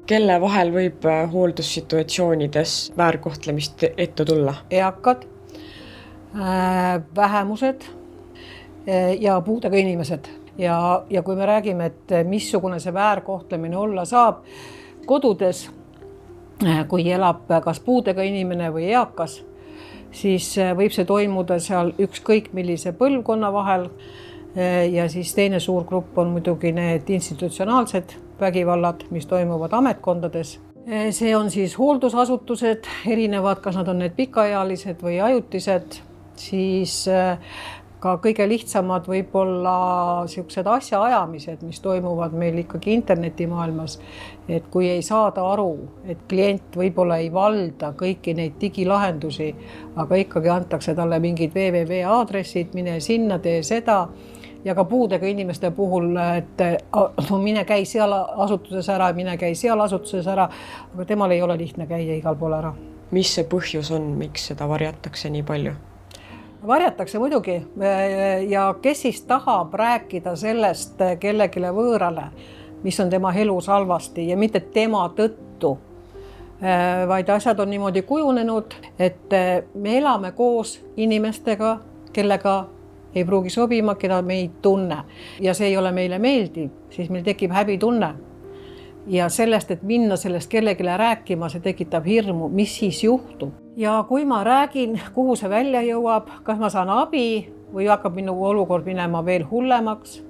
Kelle vahel võib hooldussituatsioonides väärkohtlemist ette tulla? Eakad, vähemused ja puudega inimesed. Ja kui me räägime, et missugune see väärkohtlemine olla saab kodudes, kui elab kas puudega inimene või eakas, siis võib see toimuda seal ükskõik millise põlvkonna vahel. Ja siis teine suur grupp on muidugi need institutsionaalsed vägivallad, mis toimuvad ametkondades. See on siis hooldusasutused, erinevad, kas nad on need pikaealised või ajutised, siis ka kõige lihtsamad võib-olla siuksed asjaajamised, mis toimuvad meil ikkagi internetimaailmas. Et kui ei saada aru, et klient võib-olla ei valda kõiki neid digilahendusi, aga ikkagi antakse talle mingid www-aadressid, mine sinna, tee seda. Ja ka puudega inimeste puhul, et mine käi seal asutuses ära, mine käi seal asutuses ära, aga temal ei ole lihtne käia igal pool ära. Mis see põhjus on, miks seda varjatakse nii palju? Varjatakse muidugi ja kes siis tahab rääkida sellest kellegile võõrale, mis on tema elus halvasti ja mitte tema tõttu, vaid asjad on niimoodi kujunenud, et me elame koos inimestega, kellega ei pruugi sobima, keda me ei tunne ja see ei ole meile meeldiv, siis meil tekib häbitunne. Ja sellest, et minna sellest kellegile rääkima, see tekitab hirmu, mis siis juhtub. Ja kui ma räägin, kuhu see välja jõuab, kas ma saan abi või hakkab minu olukord minema veel hullemaks,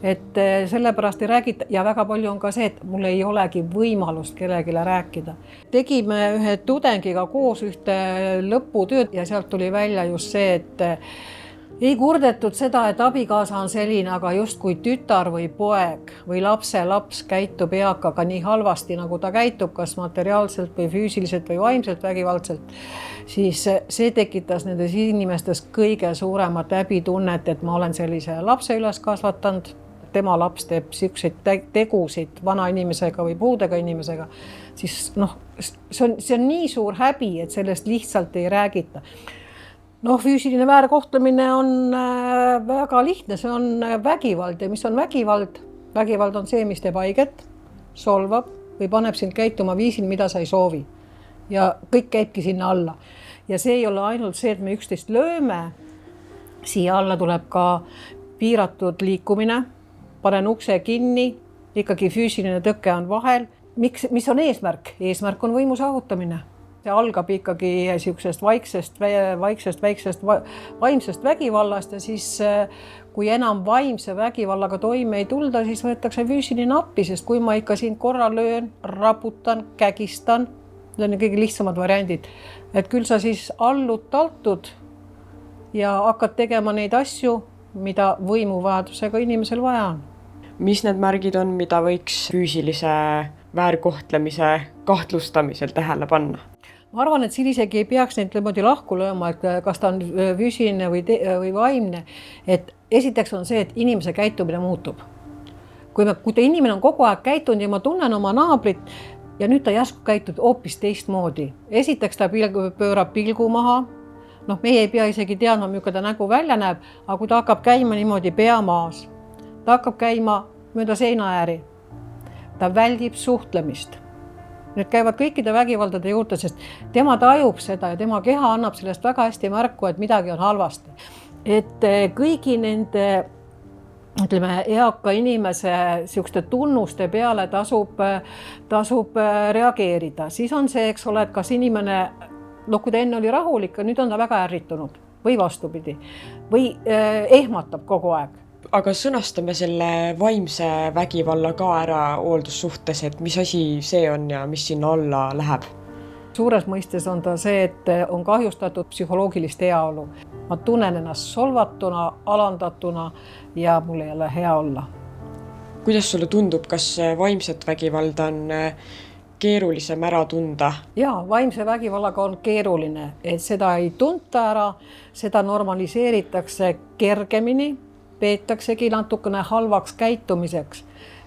et sellepärast ei räägita ja väga palju on ka see, et mul ei olegi võimalust kellegile rääkida. Tegime ühe tudengiga koos ühte lõputööd ja sealt tuli välja just see, et ei kurdetud seda, et abikaasa on selline, aga just kui tütar või poeg või lapse laps käitub eakaga nii halvasti, nagu ta käitub, kas materiaalselt või füüsiliselt või vaimselt vägivaldselt, siis see tekitas nendes inimestes kõige suuremat häbitunnet, et ma olen sellise lapse üles kasvatanud, tema laps teeb siukseid tegusid vana inimesega või puudega inimesega, siis see on nii suur häbi, et sellest lihtsalt ei räägita. Füüsiline väärkohtlemine on väga lihtne, see on vägivald ja mis on vägivald? Vägivald on see, mis teeb haiget, solvab või paneb sind käituma viisil, mida sa ei soovi. Ja kõik käibki sinna alla. Ja see ei ole ainult see, et me üksteist lööme, siia alla tuleb ka piiratud liikumine, panen ukse kinni, ikkagi füüsiline tõke on vahel. Mis on eesmärk? Eesmärk on võimu saavutamine. See algab ikkagi siuksest vaiksest, vaimsest vägivallast ja siis kui enam vaimse vägivallaga toime ei tulda, siis võetakse füüsiline appi, sest kui ma ikka siin korra löön, raputan, kägistan, need on kõige lihtsamad variandid, et küll sa siis allud taltud ja hakkad tegema neid asju, mida võimuvajadusega inimesel vaja on. Mis need märgid on, mida võiks füüsilise väärkohtlemise kahtlustamisel tähele panna? Ma arvan, et siin isegi ei peaks neid niimoodi lahku lööma, et kas ta on füüsiline või vaimne. Et esiteks on see, et inimese käitumine muutub. Kui ta inimene on kogu aeg käitunud ja ma tunnen oma naabrit ja nüüd ta järsku käitub hoopis teistmoodi. Esiteks ta pöörab pilgu maha. Meie ei pea isegi teadma, milline ta nägu välja näeb, aga kui ta hakkab käima niimoodi pea maas, ta hakkab käima mööda seinaääri, ta väldib suhtlemist. Need käivad kõikide vägivaldade juurde, sest tema tajub seda ja tema keha annab sellest väga hästi märku, et midagi on halvasti. Et kõigi nende eaka inimese siukeste tunnuste peale tasub reageerida. Siis on see, eks ole, et kas inimene, kui ta enne oli rahulik, nüüd on ta väga ärritunud või vastupidi või ehmatab kogu aeg. Aga sõnastame selle vaimse vägivalla ka ära hooldussuhtes, et mis asi see on ja mis sinna alla läheb? Suures mõistes on ta see, et on kahjustatud psühholoogilist heaolu. Ma tunnen ennast solvatuna, alandatuna ja mul ei ole hea olla. Kuidas sulle tundub, kas vaimset vägivalda on keerulisem ära tunda? Jaa, vaimse vägivallaga on keeruline, et seda ei tunta ära, seda normaliseeritakse kergemini, peetaksegi natukene halvaks käitumiseks.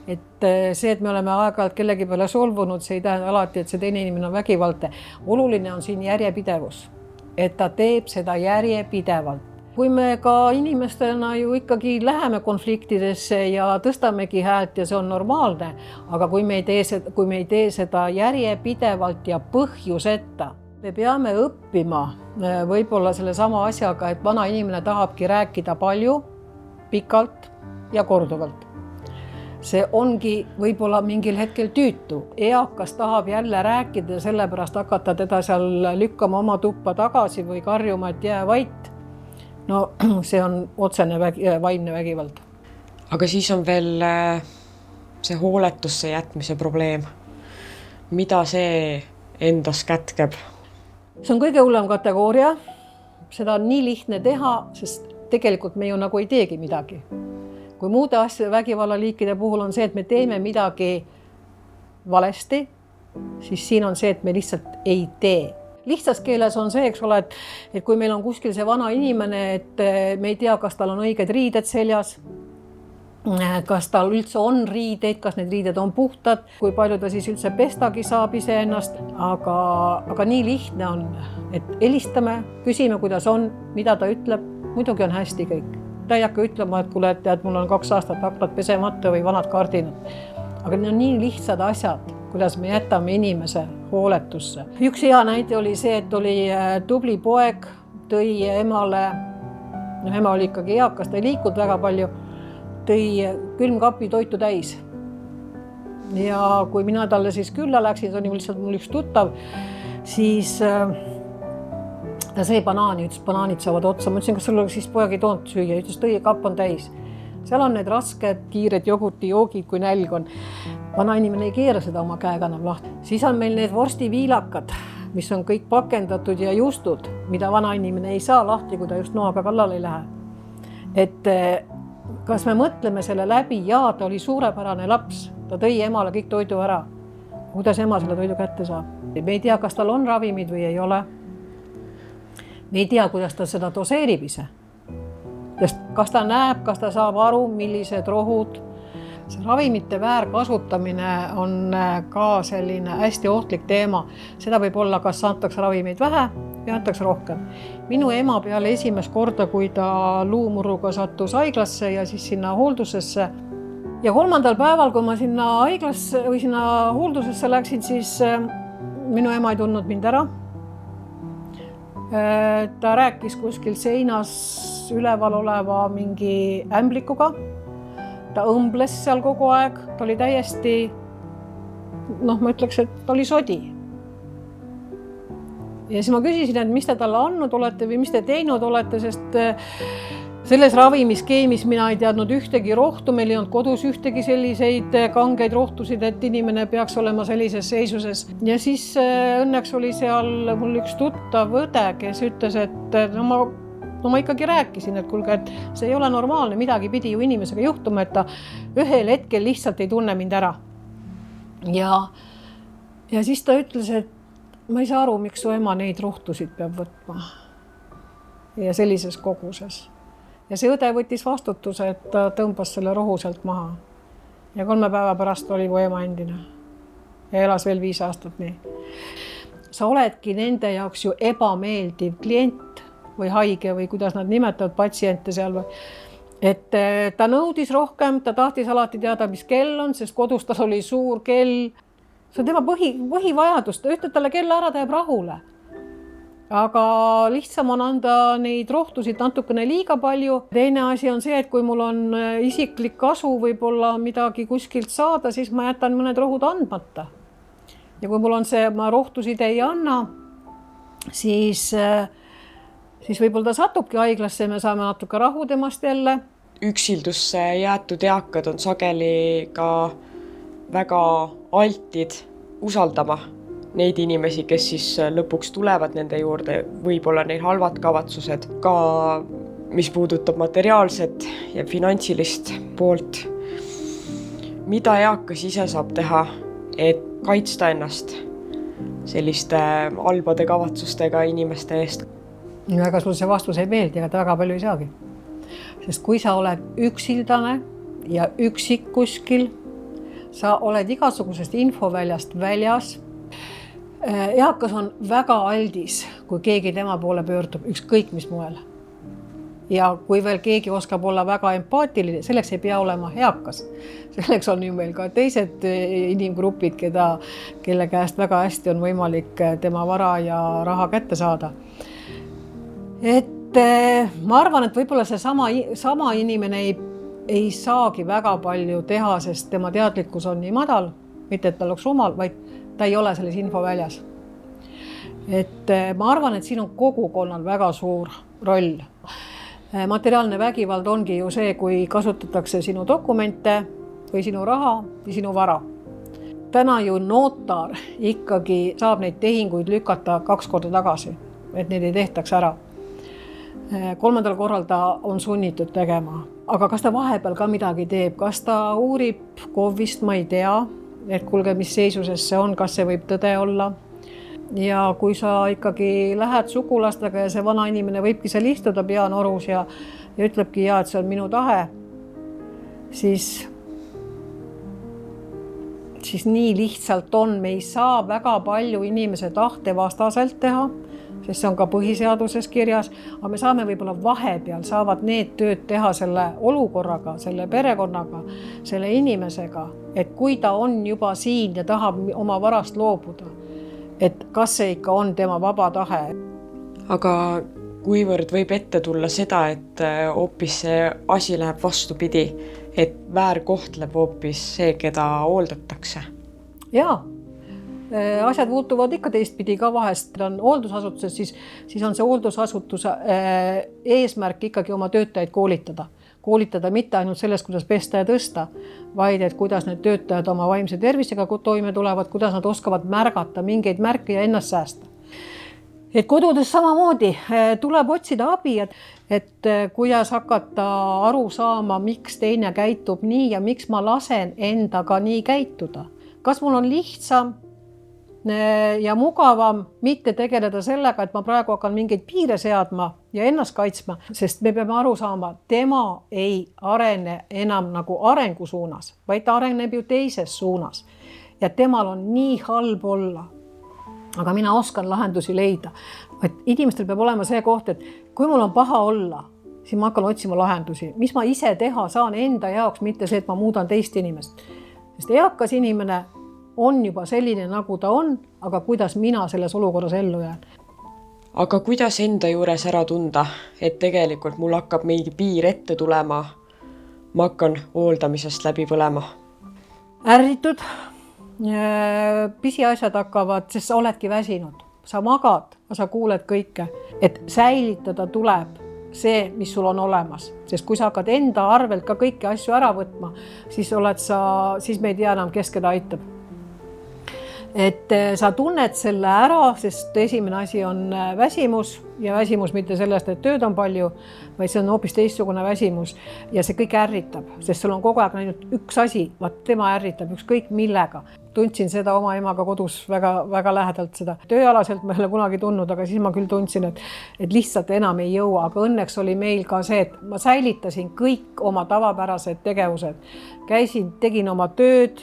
Et see, et me oleme aeg-ajalt kellegi peale solvunud, see ei tähenda alati, et see teine inimene on vägivaldne. Oluline on siin järjepidevus, et ta teeb seda järjepidevalt. kui me ka inimestena ju ikkagi läheme konfliktidesse ja tõstamegi häält ja see on normaalne, aga kui me ei tee seda järjepidevalt ja põhjuseta, me peame õppima võib-olla selle sama asjaga, et vana inimene tahabki rääkida palju, pikalt ja korduvalt. See ongi võib-olla mingil hetkel tüütu. Eakas tahab jälle rääkida, sellepärast hakata teda seal lükkama oma tuppa tagasi või karjuma, et jää vait. No see on otsene vaimne vägivald. Aga siis on veel see hooletusse jätmise probleem. Mida see endas kätkeb? See on kõige hullem kategooria. Seda on nii lihtne teha, sest tegelikult me ju nagu ei teegi midagi. Kui muude asjade vägivallaliikide puhul on see, et me teeme midagi valesti, siis siin on see, et me lihtsalt ei tee. Lihtsas keeles on see, eks ole, et kui meil on kuskil see vana inimene, et me ei tea, kas tal on õiged riided seljas, kas tal üldse on riideid, kas need riided on puhtad, kui palju ta siis üldse pestagi saab iseennast, aga nii lihtne on, et helistame, küsime, kuidas on, mida ta ütleb, muidugi on hästi kõik. Ta ei hakka ütlema, et kuule, et mul on 2 aastat aknad pesemata või vanad kardinad. Aga need on nii lihtsad asjad, kuidas me jätame inimese hooletusse. Üks hea näide oli see, et oli tubli poeg, tõi emale, ema oli ikkagi eakas, ta ei liikunud väga palju, tõi külmkapi toitu täis. Ja kui mina talle siis külla läksin, see oli lihtsalt mul üks tuttav, siis ta sõi banaani, ütles, banaanid saavad otsa. Ma ütlesin, kas sul siis poeg ei toonud süüa? Ütles, tõi, kapp on täis. Seal on need rasked, kiired jogurtijoogid, kui nälg on. Vana inimene ei keera seda oma käega enam lahti. Siis on meil need vorstiviilakad, mis on kõik pakendatud ja justud, mida vana inimene ei saa lahti, kui ta just noaga kallal ei lähe. Et kas me mõtleme selle läbi? Jaa, ta oli suurepärane laps. Ta tõi emale kõik toidu ära. Kuidas ema selle toidu kätte saab? Me ei tea, kas tal on ravimid või ei ole. Me ei tea, kuidas ta seda doseerib ise. Kas ta näeb, kas ta saab aru, millised rohud. See ravimite väärkasutamine on ka selline hästi ohtlik teema. Seda võib olla, kas antakse ravimeid vähe ja antakse rohkem. Minu ema peale esimest korda, kui ta luumurruga sattus haiglasse ja siis sinna hooldusesse. Ja 3. päeval, kui ma sinna haiglasse või sinna hooldusesse läksin, siis minu ema ei tundnud mind ära. Ta rääkis kuskil seinas üleval oleva mingi ämblikuga. Ta õmbles seal kogu aeg. Ta oli täiesti, ma ütleks, et ta oli sodi. Ja siis ma küsisin, et mis te talle andnud olete või mis te teinud olete, sest selles ravimiskeemis mina ei teadnud ühtegi rohtu, meil ei olnud kodus ühtegi selliseid kangeid rohtusid, et inimene peaks olema sellises seisuses. Ja siis õnneks oli seal mul üks tuttav õde, kes ütles, et ma ikkagi rääkisin, et kuulge, et see ei ole normaalne, midagi pidi ju inimesega juhtuma, et ta ühel hetkel lihtsalt ei tunne mind ära. Ja siis ta ütles, et ma ei saa aru, miks su ema neid rohtusid peab võtma ja sellises koguses. Ja see õde võttis vastutuse, et ta tõmbas selle rohu sealt maha. Ja 3 päeva pärast oli mu ema endine. Ja elas veel 5 aastat nii. Sa oledki nende jaoks ju ebameeldiv klient või haige või kuidas nad nimetavad patsiente seal. Et ta nõudis rohkem, ta tahtis alati teada, mis kell on, sest kodus tal oli suur kell. See on tema põhivajadus, ta ütleb talle kell ära, ta jääb rahule. Aga lihtsam on anda neid rohtusid natukene liiga palju. Teine asi on see, et kui mul on isiklik kasu võib-olla midagi kuskilt saada, siis ma jätan mõned rohud andmata. Ja kui mul on see, ma rohtusid ei anna, siis võib-olla ta satubki haiglasse ja me saame natuke rahu temast jälle. Üksildusse jäetud eakad on sageli ka väga altid usaldama neid inimesi, kes siis lõpuks tulevad nende juurde, võib-olla neil halvad kavatsused, ka mis puudutab materiaalset ja finantsilist poolt. Mida eakas ise saab teha, et kaitsta ennast selliste halbade kavatsustega inimeste eest? Aga sul see vastus ei meeldi, aga ta väga palju ei saagi. Sest kui sa oled üksildane ja üksik kuskil, sa oled igasugusest infoväljast väljas. Eakas on väga aldis, kui keegi tema poole pöördub, ükskõik mis moel. ja kui veel keegi oskab olla väga empaatiline, selleks ei pea olema eakas. Selleks on ju meil ka teised inimgrupid, kelle käest väga hästi on võimalik tema vara ja raha kätte saada. Et ma arvan, et võib-olla see sama inimene ei saagi väga palju teha, sest tema teadlikkus on nii madal, mitte et ta oleks rumal, vaid ta ei ole selles infoväljas. Et ma arvan, et siin on kogukonnal väga suur roll. Materiaalne vägivald ongi ju see, kui kasutatakse sinu dokumente või sinu raha või sinu vara. Täna ju notar ikkagi saab neid tehinguid lükata 2 korda tagasi, et neid ei tehtaks ära. 3. korral ta on sunnitud tegema. Aga kas ta vahepeal ka midagi teeb? Kas ta uurib KOV-ist, ma ei tea, et kuulge, mis seisuses see on, kas see võib tõde olla. Ja kui sa ikkagi lähed sugulastega ja see vana inimene võibki seal istuda peanorus ja ütlebki, et see on minu tahe, siis nii lihtsalt on. Me ei saa väga palju inimese tahte vastaselt teha, sest see on ka põhiseaduses kirjas, aga me saame võib-olla vahepeal saavad need tööd teha selle olukorraga, selle perekonnaga, selle inimesega, et kui ta on juba siin ja tahab oma varast loobuda, et kas see ikka on tema vaba tahe. Aga kuivõrd võib ette tulla seda, et hoopis see asi läheb vastupidi, et väärkohtleb hoopis see, keda hooldatakse? Jaa. Asjad muutuvad ikka teistpidi ka vahest. On hooldusasutuses, siis on see hooldusasutuse eesmärk ikkagi oma töötajaid koolitada. Koolitada mitte ainult sellest, kuidas pesta ja tõsta, vaid et kuidas need töötajad oma vaimse tervisega toime tulevad, kuidas nad oskavad märgata mingeid märke ja ennast säästa. Et kodudes samamoodi tuleb otsida abi, et kuidas hakata aru saama, miks teine käitub nii ja miks ma lasen endaga nii käituda. Kas mul on lihtsam ja mugavam mitte tegeleda sellega, et ma praegu hakkan mingeid piire seadma ja ennast kaitsma, sest me peame aru saama, tema ei arene enam nagu arengu suunas, vaid ta areneb ju teises suunas ja temal on nii halb olla. Aga mina oskan lahendusi leida. Et inimestel peab olema see koht, et kui mul on paha olla, siis ma hakkan otsima lahendusi, mis ma ise teha saan enda jaoks, mitte see, et ma muudan teist inimest. Sest eakas inimene on juba selline, nagu ta on, aga kuidas mina selles olukorras ellu jään. Aga kuidas enda juures ära tunda, et tegelikult mul hakkab mingi piir ette tulema, ma hakkan hooldamisest läbi põlema? Ärritud, pisiasjad hakkavad, sest sa oledki väsinud. Sa magad, sa kuuled kõike, et säilitada tuleb see, mis sul on olemas. Sest kui sa hakkad enda arvelt ka kõiki asju ära võtma, siis me ei tea enam, kes keda aitab. Et sa tunned selle ära, sest esimene asi on väsimus ja väsimus mitte sellest, et tööd on palju, vaid see on hoopis teistsugune väsimus ja see kõik ärritab, sest sul on kogu aeg ainult üks asi, vaat tema ärritab ükskõik millega. Tundsin seda oma emaga kodus väga lähedalt seda. Tööalaselt ma ei ole kunagi tundnud, aga siis ma küll tundsin, et lihtsalt enam ei jõua, aga õnneks oli meil ka see, et ma säilitasin kõik oma tavapärased tegevused. Tegin oma tööd,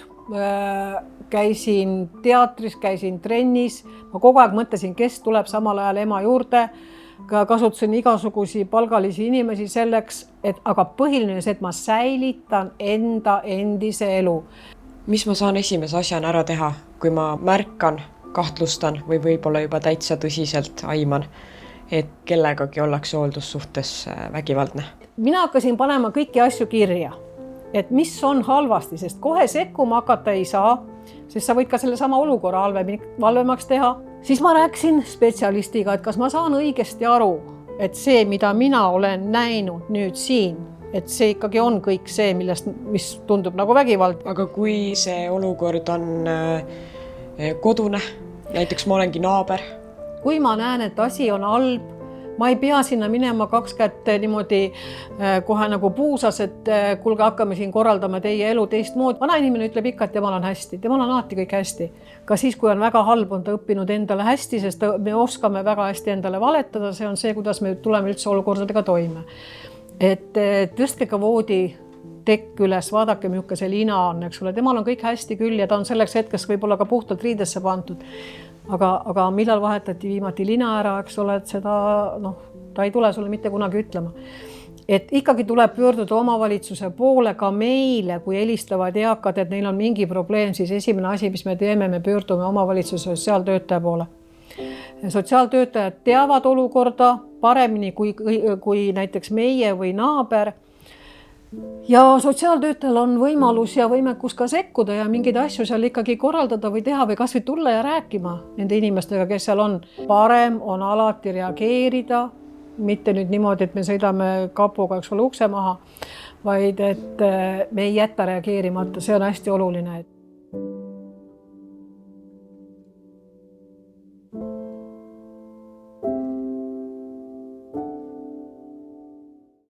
käisin teatris, käisin trennis, ma kogu aeg mõtlesin, kes tuleb samal ajal ema juurde, kasutasin igasugusi palgalisi inimesi selleks, aga põhiline see, et ma säilitan enda endise elu. Mis ma saan esimese asjana ära teha, kui ma märkan, kahtlustan või võib-olla juba täitsa tõsiselt aiman, et kellegagi ollakse hooldussuhtes vägivaldne? Mina hakkasin panema kõiki asju kirja, et mis on halvasti, sest kohe sekkuma hakata ei saa, sest sa võid ka selle sama olukorra halvemaks teha. Siis ma rääkisin spetsialistiga, et kas ma saan õigesti aru, et see, mida mina olen näinud nüüd siin, et see ikkagi on kõik see, mis tundub nagu vägivald. Aga kui see olukord on kodune, näiteks ma olengi naaber. Kui ma näen, et asi on halb, ma ei pea sinna minema 2 kätt niimoodi kohe nagu puusas, et kuulge, hakkame siin korraldama teie elu teistmoodi. Vana inimene ütleb ikka, et temal on hästi. Temal on alati kõik hästi. Ka siis, kui on väga halb, on ta õppinud endale hästi, sest me oskame väga hästi endale valetada. See on see, kuidas me tuleme üldse olukordadega toime. Et tõstke ka voodi tekk üles, vaadake, milline see lina on, eks ole. Temal on kõik hästi küll ja ta on selleks hetkes võib-olla ka puhtalt riidesse pandud. Aga millal vahetati viimati lina ära, eks ole, et seda, ta ei tule sulle mitte kunagi ütlema. et ikkagi tuleb pöörduda omavalitsuse poole, ka meile, kui helistavad eakad, et neil on mingi probleem, siis esimene asi, mis me teeme, me pöördume omavalitsuse sotsiaaltöötaja poole. Sotsiaaltöötajad teavad olukorda paremini kui näiteks meie või naaber. Ja sotsiaaltöötajal on võimalus ja võimekus ka sekkuda ja mingeid asju seal ikkagi korraldada või teha või kas või tulla ja rääkima nende inimestega, kes seal on. Parem on alati reageerida, mitte nüüd niimoodi, et me sõidame kapuga ukse maha, vaid et me ei jätta reageerimata, see on hästi oluline.